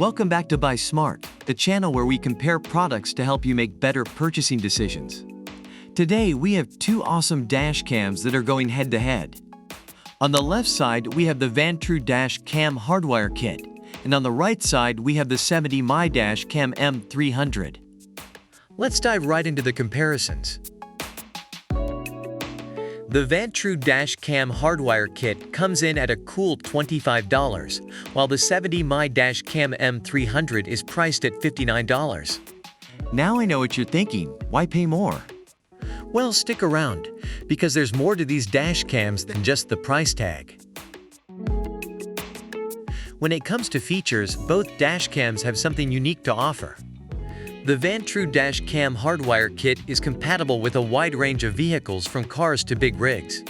Welcome back to Buy Smart, the channel where we compare products to help you make better purchasing decisions. Today we have two awesome dash cams that are going head-to-head. On the left side we have the Vantrue Dash Cam Hardwire Kit, and on the right side we have the 70mai M300. Let's dive right into the comparisons. The Vantrue Dash Cam Hardwire Kit comes in at a cool $25, while the 70mai M300 is priced at $59. Now I know what you're thinking. Why pay more? Well, stick around, because there's more to these dash cams than just the price tag. When it comes to features, both dash cams have something unique to offer. The Vantrue Dash Cam Hardwire Kit is compatible with a wide range of vehicles from cars to big rigs.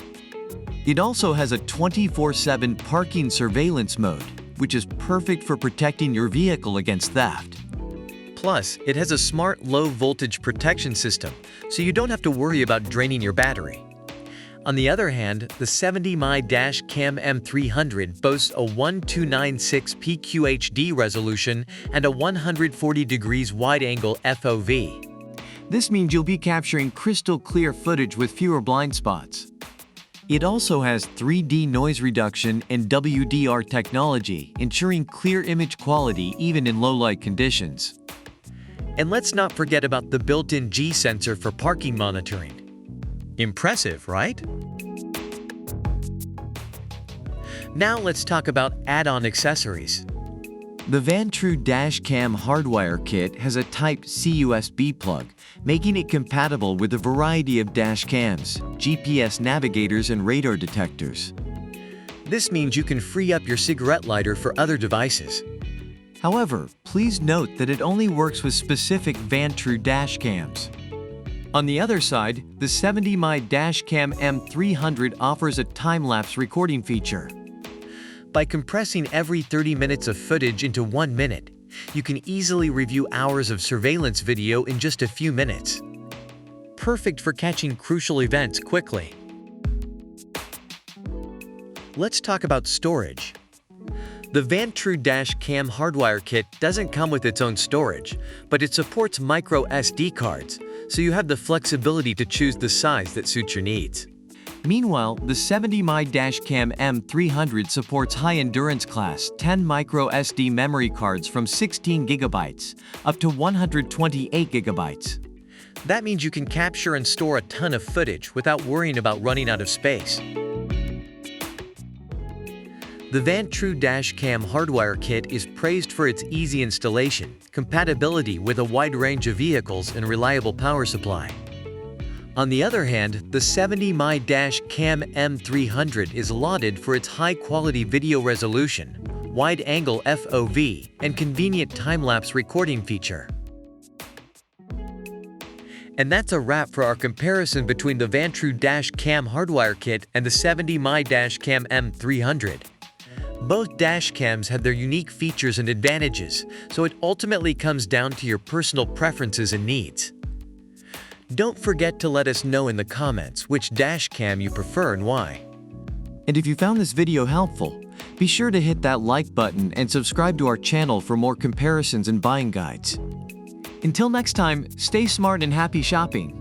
It also has a 24/7 parking surveillance mode, which is perfect for protecting your vehicle against theft. Plus, it has a smart low-voltage protection system, so you don't have to worry about draining your battery. On the other hand, the 70mai M300 boasts a 1296p QHD resolution and a 140 degrees wide-angle FOV. This means you'll be capturing crystal clear footage with fewer blind spots. It also has 3D noise reduction and WDR technology, ensuring clear image quality even in low-light conditions. And let's not forget about the built-in G sensor for parking monitoring. Impressive, right? Now let's talk about add-on accessories. The Vantrue Dash Cam Hardwire Kit has a Type-C USB plug, making it compatible with a variety of dash cams, GPS navigators, and radar detectors. This means you can free up your cigarette lighter for other devices. However, please note that it only works with specific Vantrue dash cams. On the other side, the 70mai M300 offers a time-lapse recording feature. By compressing every 30 minutes of footage into 1 minute, you can easily review hours of surveillance video in just a few minutes. Perfect for catching crucial events quickly. Let's talk about storage. The Vantrue Dash Cam Hardwire Kit doesn't come with its own storage, but it supports micro SD cards, so you have the flexibility to choose the size that suits your needs. Meanwhile, the 70mai M300 supports high-endurance class 10 micro SD memory cards from 16 GB up to 128 GB. That means you can capture and store a ton of footage without worrying about running out of space. The Vantrue Dash Cam Hardwire Kit is praised for its easy installation, compatibility with a wide range of vehicles, and reliable power supply. On the other hand, the 70mai M300 is lauded for its high-quality video resolution, wide-angle FOV, and convenient time-lapse recording feature. And that's a wrap for our comparison between the Vantrue Dash Cam Hardwire Kit and the 70mai M300. Both dash cams have their unique features and advantages, so it ultimately comes down to your personal preferences and needs. Don't forget to let us know in the comments which dash cam you prefer and why. And if you found this video helpful, be sure to hit that like button and subscribe to our channel for more comparisons and buying guides. Until next time, stay smart and happy shopping!